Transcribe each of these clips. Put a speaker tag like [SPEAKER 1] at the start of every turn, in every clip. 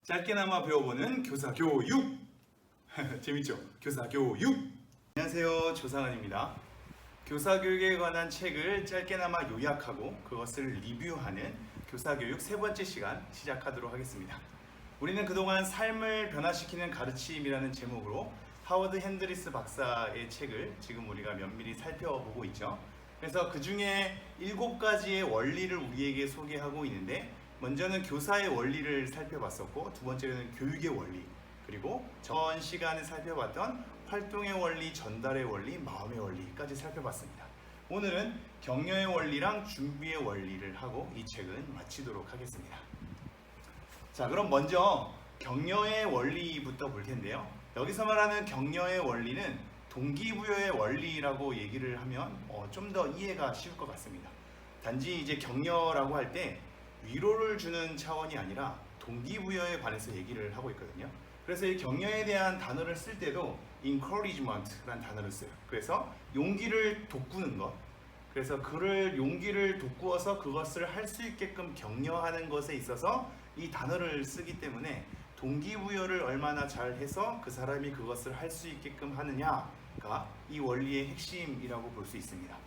[SPEAKER 1] 짧게나마 배워보는 교사교육. 재밌죠? 교사교육. 안녕하세요, 조상은입니다. 교사교육에 관한 책을 짧게나마 요약하고 그것을 리뷰하는 교사교육 세 번째 시간 시작하도록 하겠습니다. 우리는 그동안 삶을 변화시키는 가르침이라는 제목으로 하워드 핸드리스 박사의 책을 지금 우리가 면밀히 살펴보고 있죠. 그래서 그 중에 7가지의 원리를 우리에게 소개하고 있는데, 먼저는 교사의 원리를 살펴봤었고, 두 번째는 교육의 원리, 그리고 전 시간에 살펴봤던 활동의 원리, 전달의 원리, 마음의 원리까지 살펴봤습니다. 오늘은 격려의 원리랑 준비의 원리를 하고 이 책은 마치도록 하겠습니다. 자, 그럼 먼저 격려의 원리부터 볼 텐데요. 여기서 말하는 격려의 원리는 동기부여의 원리라고 얘기를 하면 좀 더 이해가 쉬울 것 같습니다. 단지 이제 격려라고 할 때 위로를 주는 차원이 아니라 동기부여에 관해서 얘기를 하고 있거든요. 그래서 이 격려에 대한 단어를 쓸 때도 encouragement라는 단어를 써요. 그래서 용기를 돋구는 것, 그래서 용기를 돋구어서 그것을 할 수 있게끔 격려하는 것에 있어서 이 단어를 쓰기 때문에 동기부여를 얼마나 잘해서 그 사람이 그것을 할 수 있게끔 하느냐가 이 원리의 핵심이라고 볼 수 있습니다.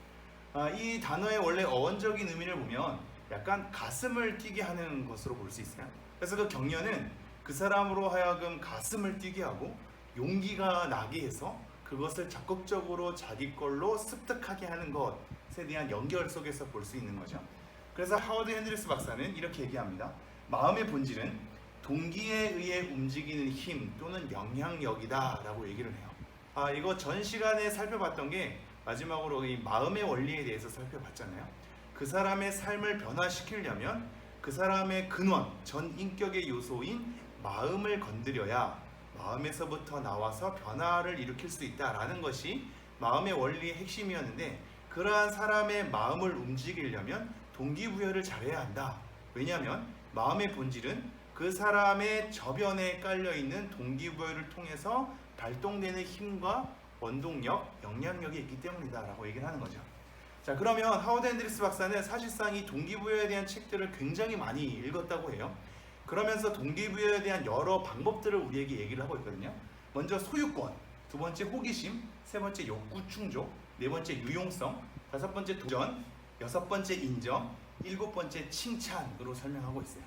[SPEAKER 1] 이 단어의 원래 어원적인 의미를 보면 약간 가슴을 뛰게 하는 것으로 볼 수 있어요. 그래서 그 격려는 그 사람으로 하여금 가슴을 뛰게 하고 용기가 나게 해서 그것을 적극적으로 자기 걸로 습득하게 하는 것에 대한 연결 속에서 볼 수 있는 거죠. 그래서 하워드 핸드리스 박사는 이렇게 얘기합니다. 마음의 본질은 동기에 의해 움직이는 힘 또는 영향력이다 라고 얘기를 해요. 이거 전 시간에 살펴봤던 게 마지막으로 이 마음의 원리에 대해서 살펴봤잖아요. 그 사람의 삶을 변화시키려면 그 사람의 근원, 전 인격의 요소인 마음을 건드려야 마음에서부터 나와서 변화를 일으킬 수 있다라는 것이 마음의 원리의 핵심이었는데, 그러한 사람의 마음을 움직이려면 동기부여를 잘해야 한다. 왜냐하면 마음의 본질은 그 사람의 저변에 깔려있는 동기부여를 통해서 발동되는 힘과 원동력, 영향력이 있기 때문이다 라고 얘기를 하는 거죠. 자, 그러면 하워드 핸드리스 박사는 사실상 이 동기부여에 대한 책들을 굉장히 많이 읽었다고 해요. 그러면서 동기부여에 대한 여러 방법들을 우리에게 얘기를 하고 있거든요. 먼저 소유권, 두 번째 호기심, 세 번째 욕구 충족, 네 번째 유용성, 다섯 번째 도전, 여섯 번째 인정, 일곱 번째 칭찬으로 설명하고 있어요.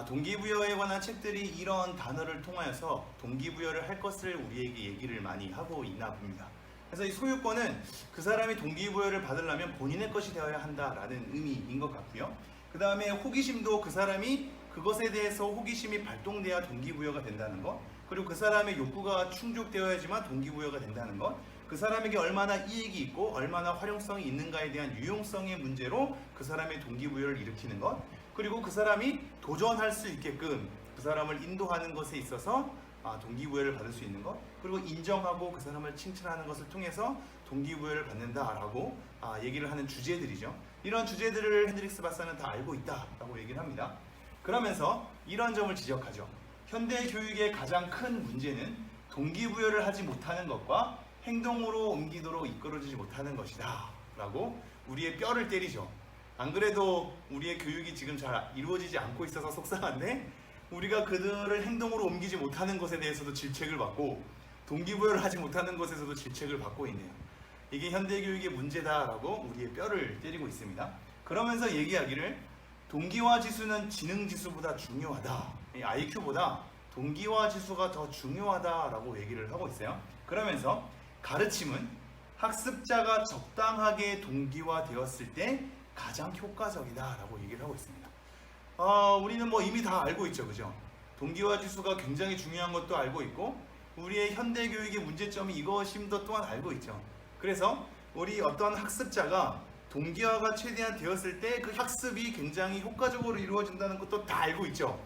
[SPEAKER 1] 동기부여에 관한 책들이 이런 단어를 통하여서 동기부여를 할 것을 우리에게 얘기를 많이 하고 있나 봅니다. 그래서 이 소유권은 그 사람이 동기부여를 받으려면 본인의 것이 되어야 한다라는 의미인 것 같고요. 그 다음에 호기심도 그 사람이 그것에 대해서 호기심이 발동돼야 동기부여가 된다는 것, 그리고 그 사람의 욕구가 충족되어야지만 동기부여가 된다는 것, 그 사람에게 얼마나 이익이 있고 얼마나 활용성이 있는가에 대한 유용성의 문제로 그 사람의 동기부여를 일으키는 것, 그리고 그 사람이 도전할 수 있게끔 그 사람을 인도하는 것에 있어서 동기부여를 받을 수 있는 것, 그리고 인정하고 그 사람을 칭찬하는 것을 통해서 동기부여를 받는다라고 얘기를 하는 주제들이죠. 이런 주제들을 핸드리스 박사는 다 알고 있다라고 얘기를 합니다. 그러면서 이런 점을 지적하죠. 현대 교육의 가장 큰 문제는 동기부여를 하지 못하는 것과 행동으로 옮기도록 이끌어주지 못하는 것이다 라고 우리의 뼈를 때리죠. 안 그래도 우리의 교육이 지금 잘 이루어지지 않고 있어서 속상한데, 우리가 그들을 행동으로 옮기지 못하는 것에 대해서도 질책을 받고 동기부여를 하지 못하는 것에서도 질책을 받고 있네요. 이게 현대교육의 문제다라고 우리의 뼈를 때리고 있습니다. 그러면서 얘기하기를 동기화 지수는 지능 지수보다 중요하다. IQ보다 동기화 지수가 더 중요하다라고 얘기를 하고 있어요. 그러면서 가르침은 학습자가 적당하게 동기화되었을 때 가장 효과적이다라고 얘기를 하고 있습니다. 우리는 이미 다 알고 있죠, 그죠? 동기화 지수가 굉장히 중요한 것도 알고 있고, 우리의 현대 교육의 문제점이 이것임도 또한 알고 있죠. 그래서 우리 어떤 학습자가 동기화가 최대한 되었을 때 그 학습이 굉장히 효과적으로 이루어진다는 것도 다 알고 있죠.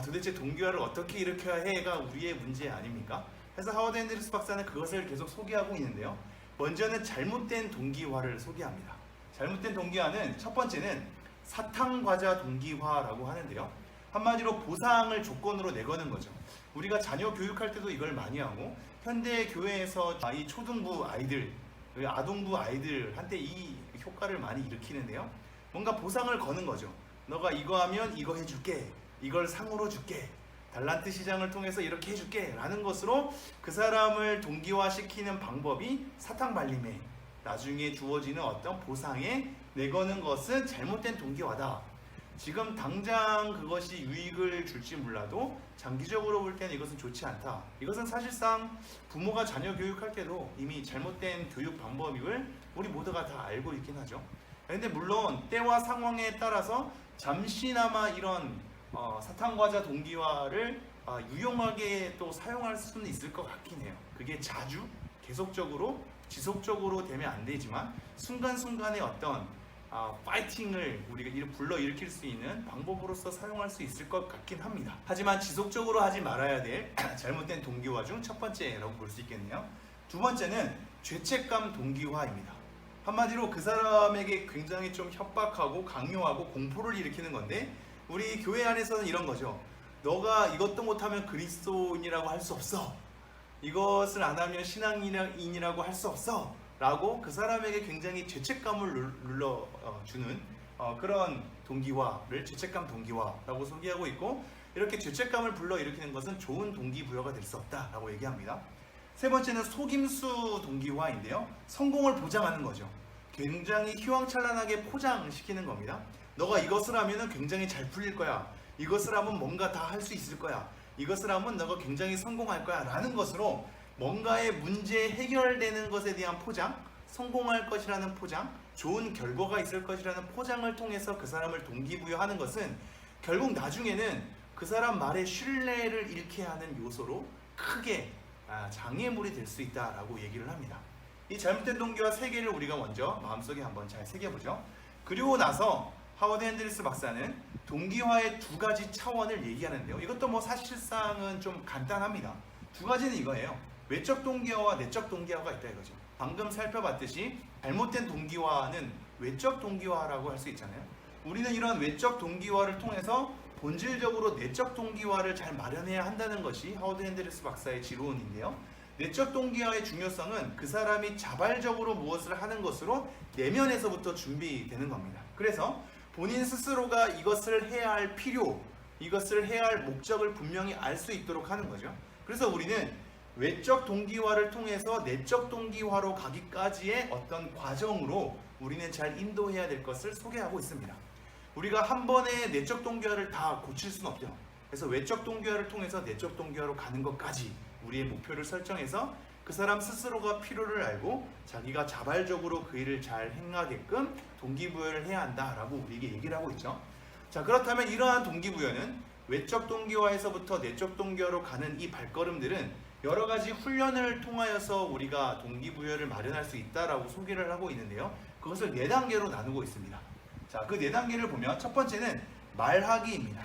[SPEAKER 1] 도대체 동기화를 어떻게 일으켜야 해가 우리의 문제 아닙니까? 그래서 하워드 핸드리스 박사는 그것을 계속 소개하고 있는데요. 먼저는 잘못된 동기화를 소개합니다. 잘못된 동기화는 첫 번째는 사탕과자 동기화라고 하는데요. 한마디로 보상을 조건으로 내거는 거죠. 우리가 자녀 교육할 때도 이걸 많이 하고, 현대 교회에서 이 초등부 아이들, 아동부 아이들한테 이 효과를 많이 일으키는데요. 뭔가 보상을 거는 거죠. 너가 이거 하면 이거 해줄게, 이걸 상으로 줄게, 달란트 시장을 통해서 이렇게 해줄게 라는 것으로 그 사람을 동기화시키는 방법이 사탕발림에 나중에 주어지는 어떤 보상에 내거는 것은 잘못된 동기화다. 지금 당장 그것이 유익을 줄지 몰라도 장기적으로 볼 때는 이것은 좋지 않다. 이것은 사실상 부모가 자녀 교육할 때도 이미 잘못된 교육 방법을 우리 모두가 다 알고 있긴 하죠. 근데 물론 때와 상황에 따라서 잠시나마 이런 사탕과자 동기화를 유용하게 또 사용할 수는 있을 것 같긴 해요. 그게 자주 계속적으로 지속적으로 되면 안 되지만 순간순간의 어떤 파이팅을 우리가 불러일으킬 수 있는 방법으로서 사용할 수 있을 것 같긴 합니다. 하지만 지속적으로 하지 말아야 될 잘못된 동기화 중 첫 번째라고 볼 수 있겠네요. 두 번째는 죄책감 동기화입니다. 한마디로 그 사람에게 굉장히 좀 협박하고 강요하고 공포를 일으키는 건데, 우리 교회 안에서는 이런 거죠. 너가 이것도 못하면 그리스도인이라고 할 수 없어. 이것을 안 하면 신앙인이라고 할 수 없어. 라고 그 사람에게 굉장히 죄책감을 눌러주는 그런 동기화를 죄책감 동기화라고 소개하고 있고, 이렇게 죄책감을 불러일으키는 것은 좋은 동기부여가 될 수 없다라고 얘기합니다. 세 번째는 속임수 동기화인데요. 성공을 보장하는 거죠. 굉장히 휘황찬란하게 포장시키는 겁니다. 너가 이것을 하면 굉장히 잘 풀릴 거야. 이것을 하면 뭔가 다 할 수 있을 거야. 이것을 하면 너가 굉장히 성공할 거야 라는 것으로 뭔가의 문제 해결되는 것에 대한 포장, 성공할 것이라는 포장, 좋은 결과가 있을 것이라는 포장을 통해서 그 사람을 동기부여하는 것은 결국 나중에는 그 사람 말에 신뢰를 잃게 하는 요소로 크게 장애물이 될 수 있다라고 얘기를 합니다. 이 잘못된 동기화 세 개를 우리가 먼저 마음속에 한번 잘 새겨보죠. 그리고 나서 하워드 핸드리스 박사는 동기화의 두 가지 차원을 얘기하는데요. 이것도 뭐 사실상은 좀 간단합니다. 두 가지는 이거예요. 외적 동기화와 내적 동기화가 있다 이거죠. 방금 살펴봤듯이 잘못된 동기화는 외적 동기화라고 할 수 있잖아요. 우리는 이런 외적 동기화를 통해서 본질적으로 내적 동기화를 잘 마련해야 한다는 것이 하워드 핸드리스 박사의 지론인데요. 내적 동기화의 중요성은 그 사람이 자발적으로 무엇을 하는 것으로 내면에서부터 준비되는 겁니다. 그래서 본인 스스로가 이것을 해야 할 필요, 이것을 해야 할 목적을 분명히 알 수 있도록 하는 거죠. 그래서 우리는 외적 동기화를 통해서 내적 동기화로 가기까지의 어떤 과정으로 우리는 잘 인도해야 될 것을 소개하고 있습니다. 우리가 한 번에 내적 동기화를 다 고칠 수는 없죠. 그래서 외적 동기화를 통해서 내적 동기화로 가는 것까지 우리의 목표를 설정해서 그 사람 스스로가 필요를 알고 자기가 자발적으로 그 일을 잘 행하게끔 동기부여를 해야 한다라고 우리에게 얘기를 하고 있죠. 자, 그렇다면 이러한 동기부여는 외적 동기화에서부터 내적 동기화로 가는 이 발걸음들은 여러 가지 훈련을 통하여서 우리가 동기부여를 마련할 수 있다라고 소개를 하고 있는데요. 그것을 4단계로 나누고 있습니다. 자, 그 4단계를 보면 첫 번째는 말하기입니다.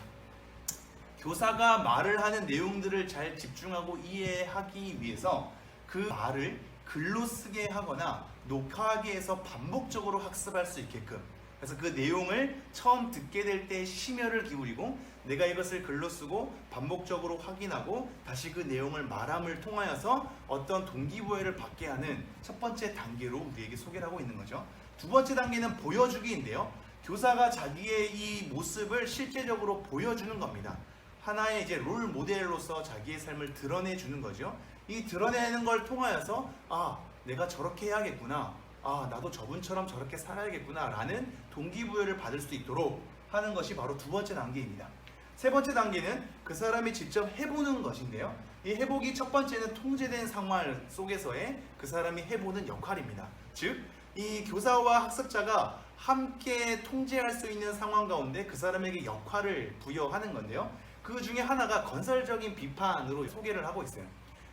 [SPEAKER 1] 교사가 말을 하는 내용들을 잘 집중하고 이해하기 위해서 그 말을 글로 쓰게 하거나 녹화하게 해서 반복적으로 학습할 수 있게끔, 그래서 그 내용을 처음 듣게 될 때 심혈을 기울이고 내가 이것을 글로 쓰고 반복적으로 확인하고 다시 그 내용을 말함을 통하여서 어떤 동기부여를 받게 하는 첫 번째 단계로 우리에게 소개를 하고 있는 거죠. 두 번째 단계는 보여주기인데요. 교사가 자기의 이 모습을 실제적으로 보여주는 겁니다. 하나의 이제 롤 모델로서 자기의 삶을 드러내주는 거죠. 이 드러내는 걸 통하여서 내가 저렇게 해야겠구나, 나도 저분처럼 저렇게 살아야겠구나 라는 동기부여를 받을 수 있도록 하는 것이 바로 두 번째 단계입니다. 세 번째 단계는 그 사람이 직접 해보는 것인데요. 이 해보기 첫 번째는 통제된 상황 속에서의 그 사람이 해보는 역할입니다. 즉, 이 교사와 학습자가 함께 통제할 수 있는 상황 가운데 그 사람에게 역할을 부여하는 건데요. 그 중에 하나가 건설적인 비판으로 소개를 하고 있어요.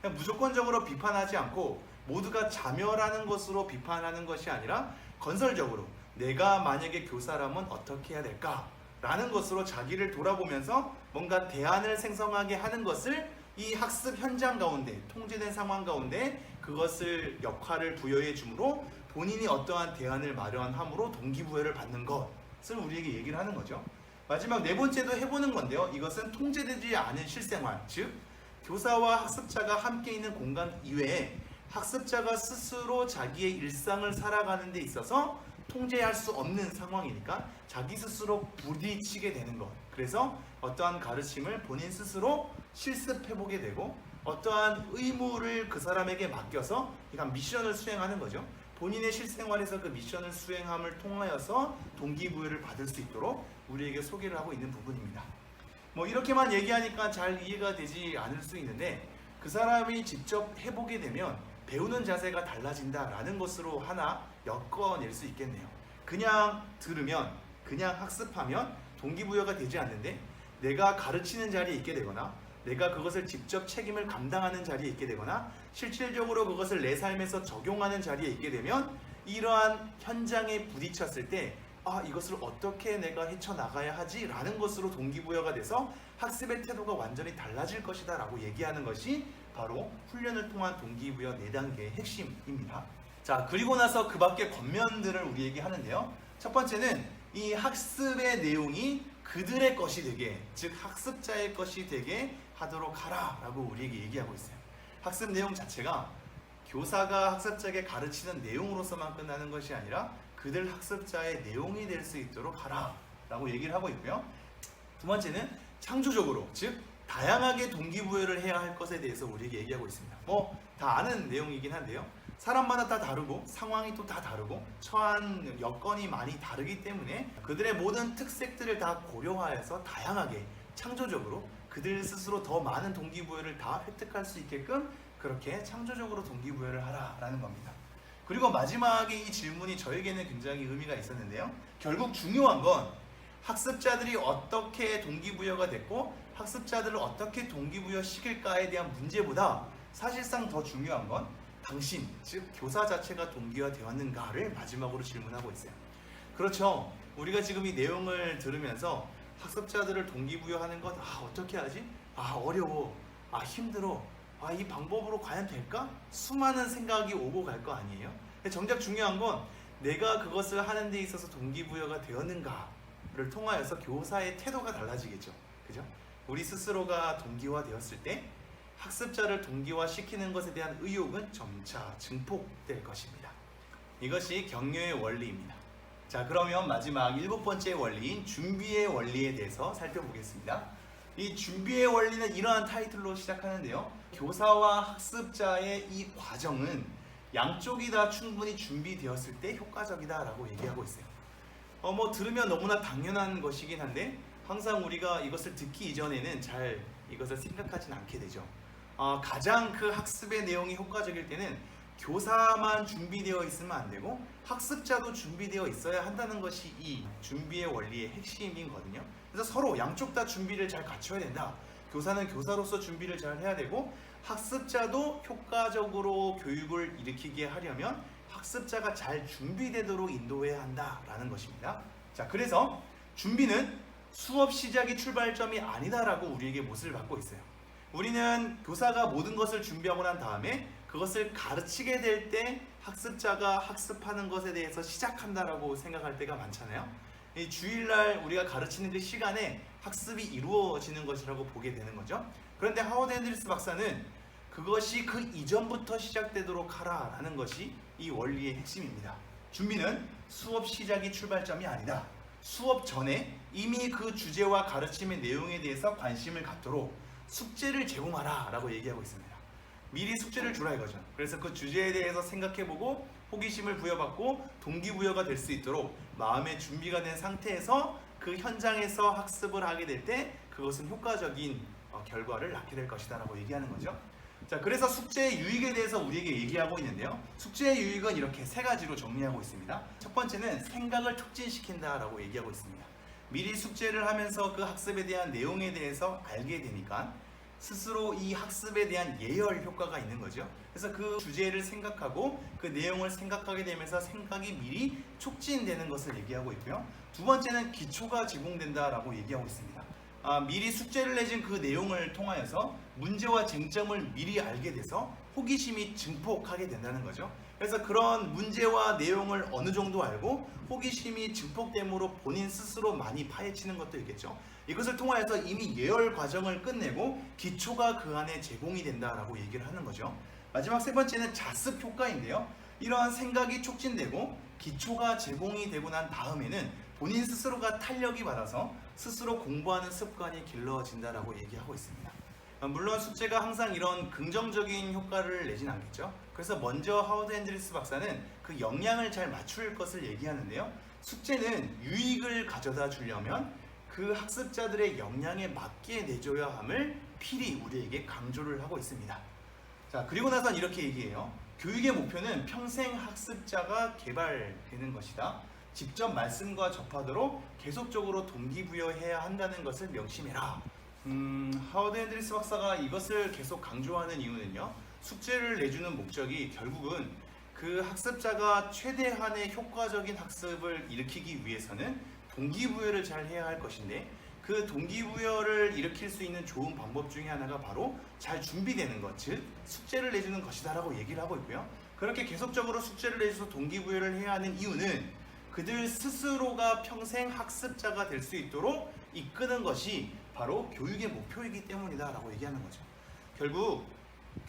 [SPEAKER 1] 그냥 무조건적으로 비판하지 않고 모두가 자멸하는 것으로 비판하는 것이 아니라 건설적으로 내가 만약에 교사라면 어떻게 해야 될까? 라는 것으로 자기를 돌아보면서 뭔가 대안을 생성하게 하는 것을 이 학습 현장 가운데, 통제된 상황 가운데 그것을 역할을 부여해 주므로 본인이 어떠한 대안을 마련함으로 동기부여를 받는 것을 우리에게 얘기를 하는 거죠. 마지막 네 번째도 해보는 건데요. 이것은 통제되지 않은 실생활, 즉 교사와 학습자가 함께 있는 공간 이외에 학습자가 스스로 자기의 일상을 살아가는 데 있어서 통제할 수 없는 상황이니까 자기 스스로 부딪히게 되는 것. 그래서 어떠한 가르침을 본인 스스로 실습해보게 되고 어떠한 의무를 그 사람에게 맡겨서 그러니까 미션을 수행하는 거죠. 본인의 실생활에서 그 미션을 수행함을 통하여서 동기부여를 받을 수 있도록 우리에게 소개를 하고 있는 부분입니다. 뭐 이렇게만 얘기하니까 잘 이해가 되지 않을 수 있는데 그 사람이 직접 해보게 되면 배우는 자세가 달라진다라는 것으로 하나 엮어낼 수 있겠네요. 그냥 들으면 그냥 학습하면 동기부여가 되지 않는데 내가 가르치는 자리에 있게 되거나 내가 그것을 직접 책임을 감당하는 자리에 있게 되거나 실질적으로 그것을 내 삶에서 적용하는 자리에 있게 되면 이러한 현장에 부딪혔을 때 이것을 어떻게 내가 헤쳐나가야 하지? 라는 것으로 동기부여가 돼서 학습의 태도가 완전히 달라질 것이다 라고 얘기하는 것이 바로 훈련을 통한 동기부여 4단계의 핵심입니다. 자, 그리고 나서 그 밖에 겉면들을 우리에게 하는데요. 첫 번째는 이 학습의 내용이 그들의 것이 되게, 즉 학습자의 것이 되게 하도록 하라 라고 우리에게 얘기하고 있어요. 학습 내용 자체가 교사가 학습자에게 가르치는 내용으로서만 끝나는 것이 아니라 그들 학습자의 내용이 될 수 있도록 하라 라고 얘기를 하고 있고요. 두 번째는 창조적으로, 즉 다양하게 동기부여를 해야 할 것에 대해서 우리에게 얘기하고 있습니다. 뭐 다 아는 내용이긴 한데요. 사람마다 다 다르고 상황이 또 다 다르고 처한 여건이 많이 다르기 때문에 그들의 모든 특색들을 다 고려하여서 다양하게 창조적으로 그들 스스로 더 많은 동기부여를 다 획득할 수 있게끔 그렇게 창조적으로 동기부여를 하라라는 겁니다. 그리고 마지막에 이 질문이 저에게는 굉장히 의미가 있었는데요. 결국 중요한 건 학습자들이 어떻게 동기부여가 됐고 학습자들을 어떻게 동기부여 시킬까에 대한 문제보다 사실상 더 중요한 건 당신, 즉 교사 자체가 동기화 되었는가를 마지막으로 질문하고 있어요. 그렇죠. 우리가 지금 이 내용을 들으면서 학습자들을 동기부여하는 것 어떻게 하지? 어려워. 힘들어. 이 방법으로 과연 될까? 수많은 생각이 오고 갈 거 아니에요? 정작 중요한 건 내가 그것을 하는 데 있어서 동기부여가 되었는가를 통하여서 교사의 태도가 달라지겠죠. 그죠? 우리 스스로가 동기화 되었을 때 학습자를 동기화시키는 것에 대한 의욕은 점차 증폭될 것입니다. 이것이 격려의 원리입니다. 자, 그러면 마지막 7번째 원리인 준비의 원리에 대해서 살펴보겠습니다. 이 준비의 원리는 이러한 타이틀로 시작하는데요. 교사와 학습자의 이 과정은 양쪽이 다 충분히 준비되었을 때 효과적이다 라고 얘기하고 있어요. 뭐 들으면 너무나 당연한 것이긴 한데 항상 우리가 이것을 듣기 이전에는 잘 이것을 생각하진 않게 되죠. 가장 그 학습의 내용이 효과적일 때는 교사만 준비되어 있으면 안 되고 학습자도 준비되어 있어야 한다는 것이 이 준비의 원리의 핵심이거든요. 그래서 서로 양쪽 다 준비를 잘 갖춰야 된다. 교사는 교사로서 준비를 잘 해야 되고 학습자도 효과적으로 교육을 일으키게 하려면 학습자가 잘 준비되도록 인도해야 한다라는 것입니다. 자, 그래서 준비는 수업 시작이 출발점이 아니다라고 우리에게 못을 받고 있어요. 우리는 교사가 모든 것을 준비하고 난 다음에 그것을 가르치게 될 때 학습자가 학습하는 것에 대해서 시작한다라고 생각할 때가 많잖아요. 이 주일날 우리가 가르치는 그 시간에 학습이 이루어지는 것이라고 보게 되는 거죠. 그런데 하워드 핸드리스 박사는 그것이 그 이전부터 시작되도록 하라라는 것이 이 원리의 핵심입니다. 준비는 수업 시작이 출발점이 아니다. 수업 전에 이미 그 주제와 가르침의 내용에 대해서 관심을 갖도록 숙제를 제공하라 라고 얘기하고 있습니다. 미리 숙제를 주라 이거죠. 그래서 그 주제에 대해서 생각해보고 호기심을 부여받고 동기부여가 될 수 있도록 마음의 준비가 된 상태에서 그 현장에서 학습을 하게 될 때 그것은 효과적인 결과를 낳게 될 것이다 라고 얘기하는 거죠. 자, 그래서 숙제의 유익에 대해서 우리에게 얘기하고 있는데요. 숙제의 유익은 이렇게 3가지로 정리하고 있습니다. 첫 번째는 생각을 촉진시킨다 라고 얘기하고 있습니다. 미리 숙제를 하면서 그 학습에 대한 내용에 대해서 알게 되니까 스스로 이 학습에 대한 예열 효과가 있는 거죠. 그래서 그 주제를 생각하고 그 내용을 생각하게 되면서 생각이 미리 촉진되는 것을 얘기하고 있고요. 두 번째는 기초가 제공된다라고 얘기하고 있습니다. 미리 숙제를 내준 그 내용을 통하여서 문제와 쟁점을 미리 알게 돼서 호기심이 증폭하게 된다는 거죠. 그래서 그런 문제와 내용을 어느 정도 알고 호기심이 증폭됨으로 본인 스스로 많이 파헤치는 것도 있겠죠. 이것을 통하여서 이미 예열 과정을 끝내고 기초가 그 안에 제공이 된다라고 얘기를 하는 거죠. 마지막 3번째는 자습 효과인데요. 이러한 생각이 촉진되고 기초가 제공이 되고 난 다음에는 본인 스스로가 탄력이 받아서 스스로 공부하는 습관이 길러진다라고 얘기하고 있습니다. 물론 숙제가 항상 이런 긍정적인 효과를 내진 않겠죠. 그래서 먼저 하워드 핸드리스 박사는 그 역량을 잘 맞출 것을 얘기하는데요. 숙제는 유익을 가져다 주려면 그 학습자들의 역량에 맞게 내줘야 함을 필히 우리에게 강조를 하고 있습니다. 자, 그리고 나선 이렇게 얘기해요. 교육의 목표는 평생 학습자가 개발되는 것이다. 직접 말씀과 접하도록 계속적으로 동기부여해야 한다는 것을 명심해라. 하워드 핸드리스 박사가 이것을 계속 강조하는 이유는요. 숙제를 내주는 목적이 결국은 그 학습자가 최대한의 효과적인 학습을 일으키기 위해서는 동기부여를 잘 해야 할 것인데 그 동기부여를 일으킬 수 있는 좋은 방법 중에 하나가 바로 잘 준비되는 것, 즉 숙제를 내주는 것이다 라고 얘기를 하고 있고요. 그렇게 계속적으로 숙제를 내줘서 동기부여를 해야 하는 이유는 그들 스스로가 평생 학습자가 될 수 있도록 이끄는 것이 바로 교육의 목표이기 때문이다 라고 얘기하는 거죠. 결국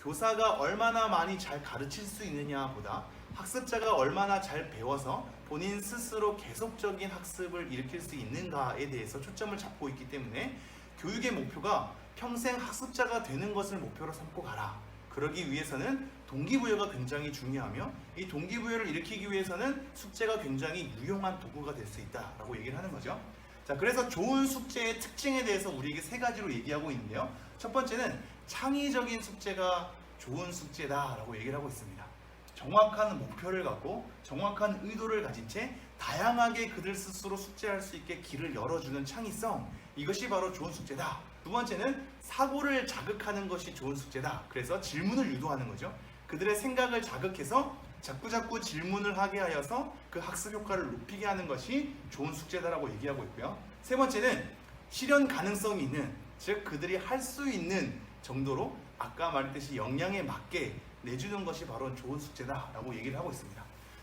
[SPEAKER 1] 교사가 얼마나 많이 잘 가르칠 수 있느냐보다 학습자가 얼마나 잘 배워서 본인 스스로 계속적인 학습을 일으킬 수 있는가에 대해서 초점을 잡고 있기 때문에 교육의 목표가 평생 학습자가 되는 것을 목표로 삼고 가라. 그러기 위해서는 동기부여가 굉장히 중요하며 이 동기부여를 일으키기 위해서는 숙제가 굉장히 유용한 도구가 될 수 있다라고 얘기를 하는 거죠. 자, 그래서 좋은 숙제의 특징에 대해서 우리에게 세 가지로 얘기하고 있는데요. 첫 번째는 창의적인 숙제가 좋은 숙제다라고 얘기를 하고 있습니다. 정확한 목표를 갖고 정확한 의도를 가진 채 다양하게 그들 스스로 숙제할 수 있게 길을 열어주는 창의성, 이것이 바로 좋은 숙제다. 두 번째는 사고를 자극하는 것이 좋은 숙제다. 그래서 질문을 유도하는 거죠. 그들의 생각을 자극해서 자꾸자꾸 질문을 하게 하여서 그 학습 효과를 높이게 하는 것이 좋은 숙제다라고 얘기하고 있고요. 세 번째는 실현 가능성이 있는, 즉 그들이 할 수 있는 정도로 아까 말했듯이 역량에 맞게 내주는 것이 바로 좋은 숙제다라고 얘기를 하고 있습니다.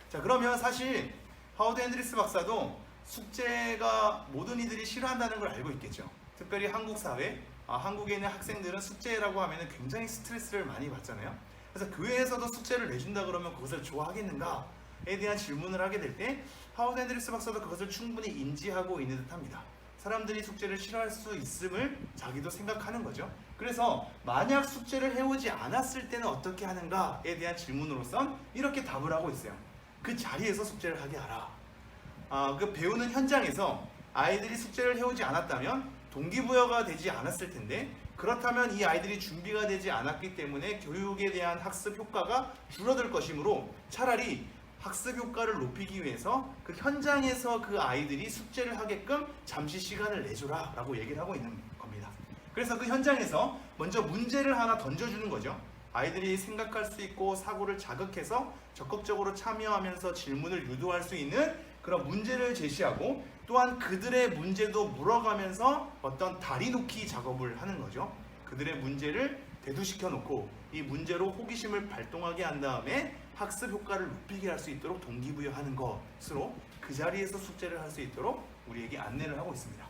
[SPEAKER 1] 자, 그러면 사실 하워드 핸드리스 박사도 숙제가 모든 이들이 싫어한다는 걸 알고 있겠죠. 특별히 한국 사회, 한국에 있는 학생들은 숙제라고 하면 굉장히 스트레스를 많이 받잖아요. 그래서 교회에서도 숙제를 내준다 그러면 그것을 좋아하겠는가에 대한 질문을 하게 될 때 하워드 핸드리스 박사도 그것을 충분히 인지하고 있는 듯합니다. 사람들이 숙제를 싫어할 수 있음을 자기도 생각하는 거죠. 그래서 만약 숙제를 해오지 않았을 때는 어떻게 하는가에 대한 질문으로선 이렇게 답을 하고 있어요. 그 자리에서 숙제를 하게 하라. 그 배우는 현장에서 아이들이 숙제를 해오지 않았다면 동기부여가 되지 않았을 텐데, 그렇다면 이 아이들이 준비가 되지 않았기 때문에 교육에 대한 학습 효과가 줄어들 것이므로 차라리 학습 효과를 높이기 위해서 그 현장에서 그 아이들이 숙제를 하게끔 잠시 시간을 내줘라 라고 얘기를 하고 있는 겁니다. 그래서 그 현장에서 먼저 문제를 하나 던져주는 거죠. 아이들이 생각할 수 있고 사고를 자극해서 적극적으로 참여하면서 질문을 유도할 수 있는 그런 문제를 제시하고, 또한 그들의 문제도 물어가면서 어떤 다리 놓기 작업을 하는 거죠. 그들의 문제를 대두시켜 놓고 이 문제로 호기심을 발동하게 한 다음에 학습 효과를 높이게 할 수 있도록 동기부여하는 것으로 그 자리에서 숙제를 할 수 있도록 우리에게 안내를 하고 있습니다.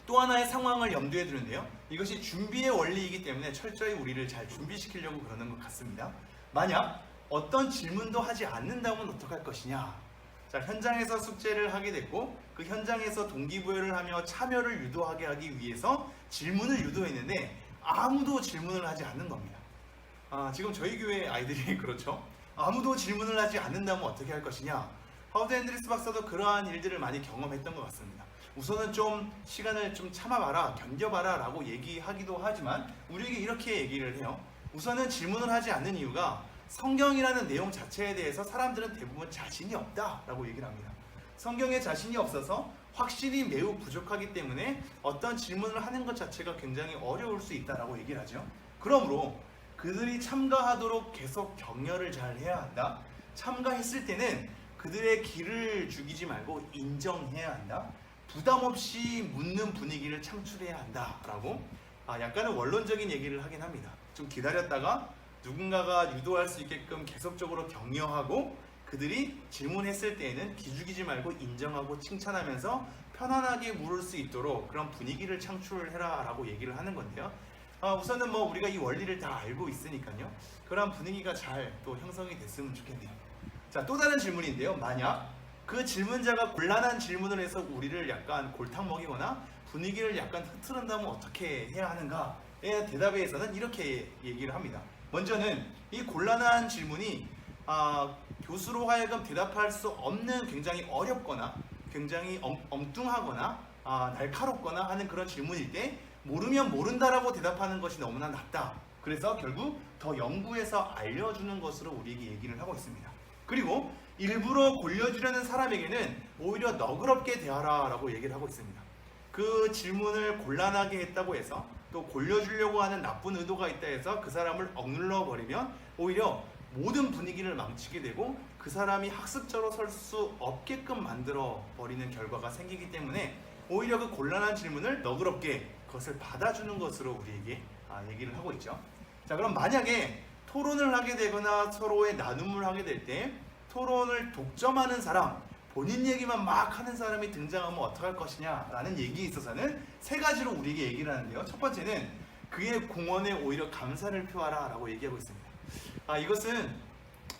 [SPEAKER 1] 또 하나의 상황을 염두에 두는데요. 이것이 준비의 원리이기 때문에 철저히 우리를 잘 준비시키려고 그러는 것 같습니다. 만약 어떤 질문도 하지 않는다면 어떡할 것이냐. 자, 현장에서 숙제를 하게 됐고 그 현장에서 동기부여를 하며 참여를 유도하게 하기 위해서 질문을 유도했는데 아무도 질문을 하지 않는 겁니다. 지금 저희 교회 아이들이 그렇죠. 아무도 질문을 하지 않는다면 어떻게 할 것이냐. 하워드 핸드리스 박사도 그러한 일들을 많이 경험했던 것 같습니다. 우선은 좀 시간을 좀 참아봐라, 견뎌봐라 라고 얘기하기도 하지만 우리에게 이렇게 얘기를 해요. 우선은 질문을 하지 않는 이유가 성경이라는 내용 자체에 대해서 사람들은 대부분 자신이 없다 라고 얘기를 합니다. 성경에 자신이 없어서 확실히 매우 부족하기 때문에 어떤 질문을 하는 것 자체가 굉장히 어려울 수 있다라고 얘기를 하죠. 그러므로 그들이 참가하도록 계속 격려를 잘 해야 한다. 참가했을 때는 그들의 기를 죽이지 말고 인정해야 한다. 부담 없이 묻는 분위기를 창출해야 한다라고 약간은 원론적인 얘기를 하긴 합니다. 좀 기다렸다가 누군가가 유도할 수 있게끔 계속적으로 격려하고 그들이 질문했을 때에는 기죽이지 말고 인정하고 칭찬하면서 편안하게 물을 수 있도록 그런 분위기를 창출해라 라고 얘기를 하는 건데요. 우선은 우리가 이 원리를 다 알고 있으니까요. 그런 분위기가 잘 또 형성이 됐으면 좋겠네요. 자, 또 다른 질문인데요. 만약 그 질문자가 곤란한 질문을 해서 우리를 약간 골탕 먹이거나 분위기를 약간 흐트른다면 어떻게 해야 하는가에 대답에 대해서는 이렇게 얘기를 합니다. 먼저는 이 곤란한 질문이 교수로 하여금 대답할 수 없는 굉장히 어렵거나 굉장히 엉뚱하거나 날카롭거나 하는 그런 질문일 때 모르면 모른다라고 대답하는 것이 너무나 낫다. 그래서 결국 더 연구해서 알려주는 것으로 우리에게 얘기를 하고 있습니다. 그리고 일부러 골려주려는 사람에게는 오히려 너그럽게 대하라 라고 얘기를 하고 있습니다. 그 질문을 곤란하게 했다고 해서 또 골려주려고 하는 나쁜 의도가 있다 해서 그 사람을 억눌러 버리면 오히려 모든 분위기를 망치게 되고 그 사람이 학습자로 설 수 없게끔 만들어 버리는 결과가 생기기 때문에 오히려 그 곤란한 질문을 너그럽게 그것을 받아주는 것으로 우리에게 얘기를 하고 있죠. 자, 그럼 만약에 토론을 하게 되거나 서로의 나눔을 하게 될 때 토론을 독점하는 사람, 본인 얘기만 막 하는 사람이 등장하면 어떡할 것이냐 라는 얘기에 있어서는 세 가지로 우리에게 얘기를 하는데요. 첫 번째는 그의 공헌에 오히려 감사를 표하라 라고 얘기하고 있습니다. 이것은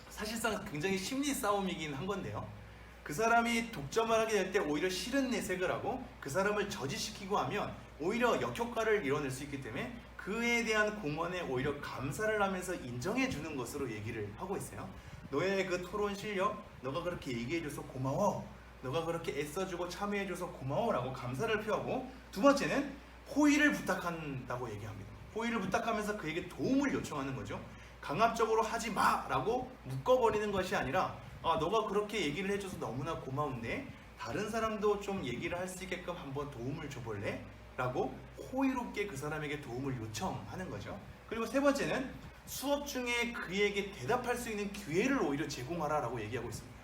[SPEAKER 1] 사실상 굉장히 심리 싸움이긴 한 건데요. 그 사람이 독점을 하게 될 때 오히려 싫은 내색을 하고 그 사람을 저지시키고 하면 오히려 역효과를 이뤄낼 수 있기 때문에 그에 대한 공헌에 오히려 감사를 하면서 인정해 주는 것으로 얘기를 하고 있어요. 너의 그 토론 실력, 너가 그렇게 얘기해줘서 고마워, 너가 그렇게 애써주고 참여해줘서 고마워 라고 감사를 표하고, 두 번째는 호의를 부탁한다고 얘기합니다. 호의를 부탁하면서 그에게 도움을 요청하는 거죠. 강압적으로 하지 마 라고 묶어버리는 것이 아니라 너가 그렇게 얘기를 해줘서 너무나 고마운데 다른 사람도 좀 얘기를 할 수 있게끔 한번 도움을 줘볼래? 라고 호의롭게 그 사람에게 도움을 요청하는 거죠. 그리고 세 번째는 수업 중에 그에게 대답할 수 있는 기회를 오히려 제공하라 라고 얘기하고 있습니다.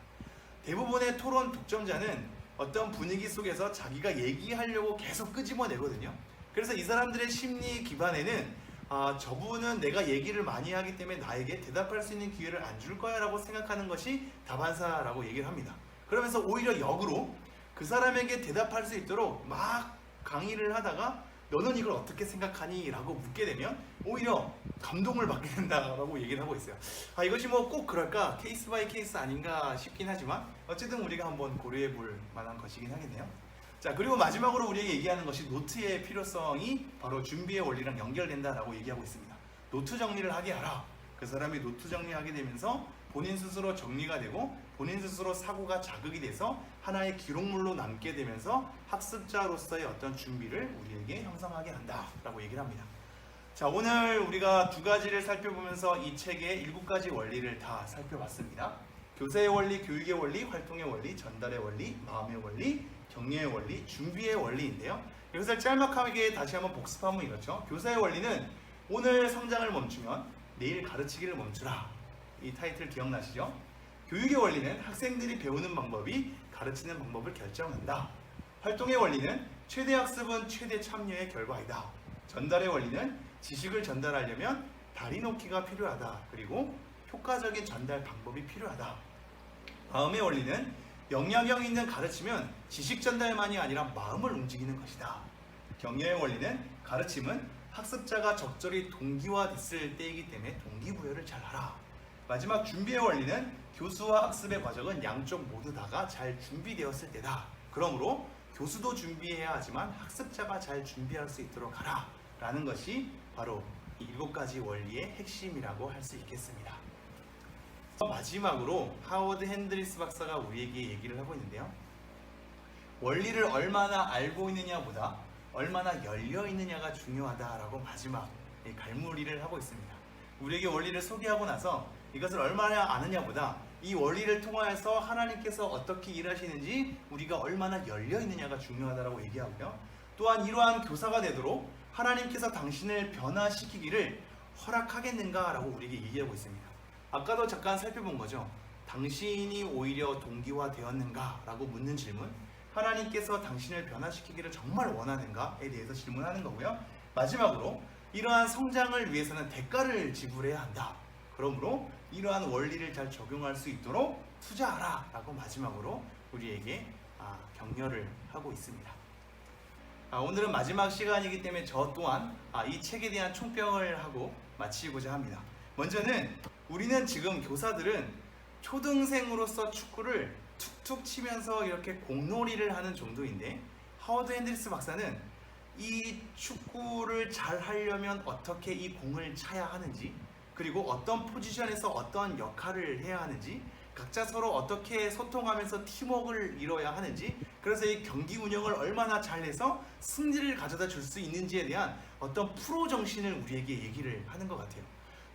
[SPEAKER 1] 대부분의 토론 독점자는 어떤 분위기 속에서 자기가 얘기하려고 계속 끄집어내거든요. 그래서 이 사람들의 심리 기반에는 저분은 내가 얘기를 많이 하기 때문에 나에게 대답할 수 있는 기회를 안 줄 거야 라고 생각하는 것이 다반사라고 얘기를 합니다. 그러면서 오히려 역으로 그 사람에게 대답할 수 있도록 막 강의를 하다가 너는 이걸 어떻게 생각하니? 라고 묻게 되면 오히려 감동을 받게 된다라고 얘기를 하고 있어요. 이것이 뭐 꼭 그럴까? 케이스 바이 케이스 아닌가 싶긴 하지만 어쨌든 우리가 한번 고려해 볼 만한 것이긴 하겠네요. 자, 그리고 마지막으로 우리에게 얘기하는 것이 노트의 필요성이 바로 준비의 원리랑 연결된다라고 얘기하고 있습니다. 노트 정리를 하게 하라. 그 사람이 노트 정리하게 되면서 본인 스스로 정리가 되고 본인 스스로 사고가 자극이 돼서 하나의 기록물로 남게 되면서 학습자로서의 어떤 준비를 우리에게 형성하게 한다라고 얘기를 합니다. 자, 오늘 우리가 두 가지를 살펴보면서 이 책의 7가지 원리를 다 살펴봤습니다. 교사의 원리, 교육의 원리, 활동의 원리, 전달의 원리, 마음의 원리, 격려의 원리, 준비의 원리인데요. 이것을 짤막하게 다시 한번 복습하면 이렇죠. 교사의 원리는 오늘 성장을 멈추면 내일 가르치기를 멈추라. 이 타이틀 기억나시죠? 교육의 원리는 학생들이 배우는 방법이 가르치는 방법을 결정한다. 활동의 원리는 최대 학습은 최대 참여의 결과이다. 전달의 원리는 지식을 전달하려면 다리 놓기가 필요하다. 그리고 효과적인 전달 방법이 필요하다. 마음의 원리는 영향력 있는 가르침은 지식 전달만이 아니라 마음을 움직이는 것이다. 격려의 원리는 가르침은 학습자가 적절히 동기화됐을 때이기 때문에 동기부여를 잘 하라. 마지막 준비의 원리는 교수와 학습의 과정은 양쪽 모두 다가 잘 준비되었을 때다. 그러므로 교수도 준비해야 하지만 학습자가 잘 준비할 수 있도록 하라. 라는 것이 바로 7가지 원리의 핵심이라고 할 수 있겠습니다. 마지막으로 하워드 핸드리스 박사가 우리에게 얘기를 하고 있는데요. 원리를 얼마나 알고 있느냐보다 얼마나 열려 있느냐가 중요하다라고 마지막 갈무리를 하고 있습니다. 우리에게 원리를 소개하고 나서 이것을 얼마나 아느냐보다 이 원리를 통하여서 하나님께서 어떻게 일하시는지 우리가 얼마나 열려 있느냐가 중요하다라고 얘기하고요. 또한 이러한 교사가 되도록 하나님께서 당신을 변화시키기를 허락하겠는가라고 우리에게 얘기하고 있습니다. 아까도 잠깐 살펴본 거죠. 당신이 오히려 동기화 되었는가? 라고 묻는 질문. 하나님께서 당신을 변화시키기를 정말 원하는가에 대해서 질문하는 거고요. 마지막으로 이러한 성장을 위해서는 대가를 지불해야 한다. 그러므로 이러한 원리를 잘 적용할 수 있도록 투자하라 라고 마지막으로 우리에게 격려를 하고 있습니다. 오늘은 마지막 시간이기 때문에 저 또한 이 책에 대한 총평을 하고 마치고자 합니다. 먼저는 우리는 지금 교사들은 초등생으로서 축구를 툭툭 치면서 이렇게 공놀이를 하는 정도인데 하워드 핸드리스 박사는 이 축구를 잘 하려면 어떻게 이 공을 차야 하는지, 그리고 어떤 포지션에서 어떤 역할을 해야 하는지, 각자 서로 어떻게 소통하면서 팀워크를 이뤄야 하는지, 그래서 이 경기 운영을 얼마나 잘해서 승리를 가져다 줄 수 있는지에 대한 어떤 프로 정신을 우리에게 얘기를 하는 것 같아요.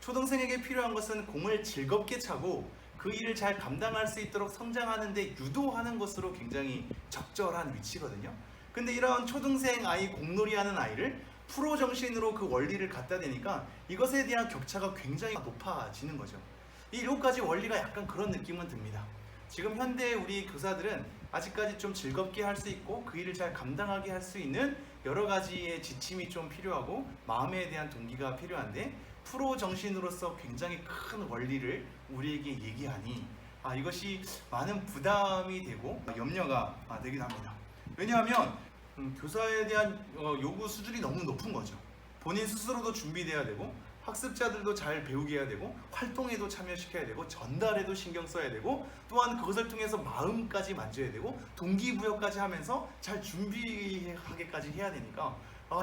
[SPEAKER 1] 초등생에게 필요한 것은 공을 즐겁게 차고 그 일을 잘 감당할 수 있도록 성장하는 데 유도하는 것으로 굉장히 적절한 위치거든요. 근데 이런 초등생 아이, 공놀이 하는 아이를 프로 정신으로 그 원리를 갖다 대니까 이것에 대한 격차가 굉장히 높아지는 거죠. 이 7가지 원리가 약간 그런 느낌은 듭니다. 지금 현대 우리 교사들은 아직까지 좀 즐겁게 할 수 있고 그 일을 잘 감당하게 할 수 있는 여러 가지의 지침이 좀 필요하고 마음에 대한 동기가 필요한데, 프로 정신으로서 굉장히 큰 원리를 우리에게 얘기하니 이것이 많은 부담이 되고 염려가 되긴 합니다. 왜냐하면 교사에 대한 요구 수준이 너무 높은 거죠. 본인 스스로도 준비돼야 되고, 학습자들도 잘 배우게 해야 되고, 활동에도 참여시켜야 되고, 전달에도 신경 써야 되고, 또한 그것을 통해서 마음까지 만져야 되고, 동기부여까지 하면서 잘 준비하게까지 해야 되니까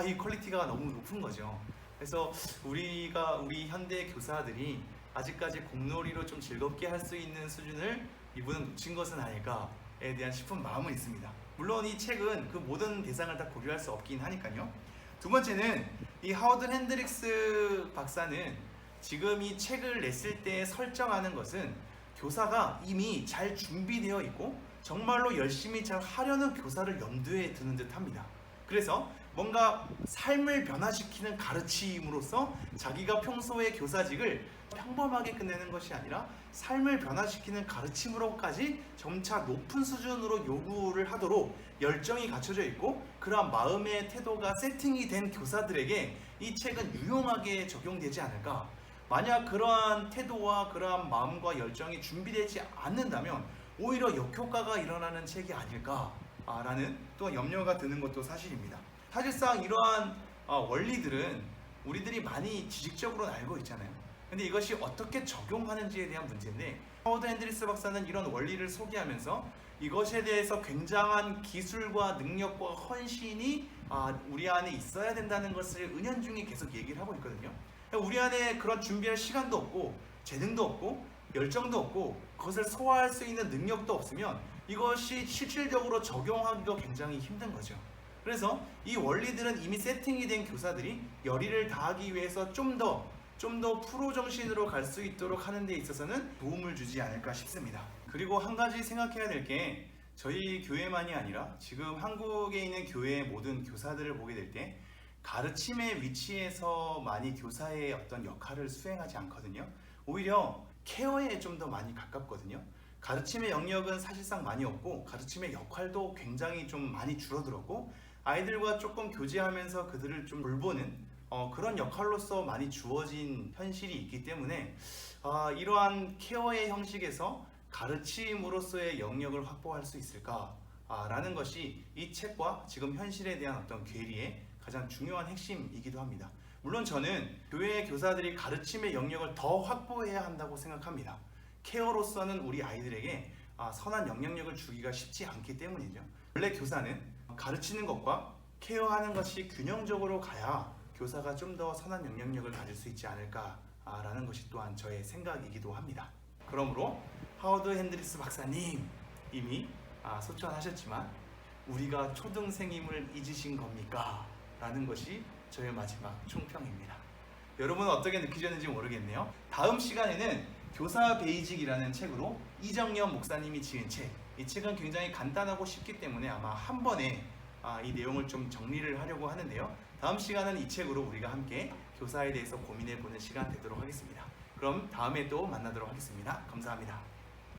[SPEAKER 1] 이 퀄리티가 너무 높은 거죠. 그래서 우리 현대 교사들이 아직까지 공놀이로 좀 즐겁게 할 수 있는 수준을 이분은 놓친 것은 아닐까에 대한 싶은 마음은 있습니다. 물론 이 책은 그 모든 대상을 다 고려할 수 없긴 하니까요. 두 번째는 이 하워드 핸드릭스 박사는 지금 이 책을 냈을 때 설정하는 것은 교사가 이미 잘 준비되어 있고 정말로 열심히 잘 하려는 교사를 염두에 두는 듯 합니다. 그래서 뭔가 삶을 변화시키는 가르침으로써 자기가 평소에 교사직을 평범하게 끝내는 것이 아니라 삶을 변화시키는 가르침으로까지 점차 높은 수준으로 요구를 하도록 열정이 갖춰져 있고, 그러한 마음의 태도가 세팅이 된 교사들에게 이 책은 유용하게 적용되지 않을까. 만약 그러한 태도와 그러한 마음과 열정이 준비되지 않는다면 오히려 역효과가 일어나는 책이 아닐까라는 또 염려가 드는 것도 사실입니다. 사실상 이러한 원리들은 우리들이 많이 지식적으로는 알고 있잖아요. 근데 이것이 어떻게 적용하는지에 대한 문제인데, 하워드 핸드릭스 박사는 이런 원리를 소개하면서 이것에 대해서 굉장한 기술과 능력과 헌신이 우리 안에 있어야 된다는 것을 은연중에 계속 얘기를 하고 있거든요. 우리 안에 그런 준비할 시간도 없고 재능도 없고 열정도 없고 그것을 소화할 수 있는 능력도 없으면 이것이 실질적으로 적용하기가 굉장히 힘든 거죠. 그래서 이 원리들은 이미 세팅이 된 교사들이 열의를 다하기 위해서 좀 더 프로 정신으로 갈 수 있도록 하는 데 있어서는 도움을 주지 않을까 싶습니다. 그리고 한 가지 생각해야 될 게, 저희 교회만이 아니라 지금 한국에 있는 교회의 모든 교사들을 보게 될 때 가르침의 위치에서 많이 교사의 어떤 역할을 수행하지 않거든요. 오히려 케어에 좀 더 많이 가깝거든요. 가르침의 영역은 사실상 많이 없고 가르침의 역할도 굉장히 좀 많이 줄어들었고, 아이들과 조금 교제하면서 그들을 좀 돌보는 그런 역할로서 많이 주어진 현실이 있기 때문에 이러한 케어의 형식에서 가르침으로서의 영역을 확보할 수 있을까라는 것이 이 책과 지금 현실에 대한 어떤 괴리의 가장 중요한 핵심이기도 합니다. 물론 저는 교회 교사들이 가르침의 영역을 더 확보해야 한다고 생각합니다. 케어로서는 우리 아이들에게 선한 영향력을 주기가 쉽지 않기 때문이죠. 원래 교사는 가르치는 것과 케어하는 것이 균형적으로 가야 교사가 좀 더 선한 영향력을 가질 수 있지 않을까라는 것이 또한 저의 생각이기도 합니다. 그러므로 하워드 핸드릭스 박사님 이미 소천하셨지만 우리가 초등생임을 잊으신 겁니까? 라는 것이 저의 마지막 총평입니다. 여러분은 어떻게 느끼셨는지 모르겠네요. 다음 시간에는 교사 베이직이라는 책으로 이정연 목사님이 지은 책, 이 책은 굉장히 간단하고 쉽기 때문에 아마 한 번에 이 내용을 좀 정리를 하려고 하는데요. 다음 시간은 이 책으로 우리가 함께 교사에 대해서 고민해보는 시간 되도록 하겠습니다. 그럼 다음에 또 만나도록 하겠습니다. 감사합니다.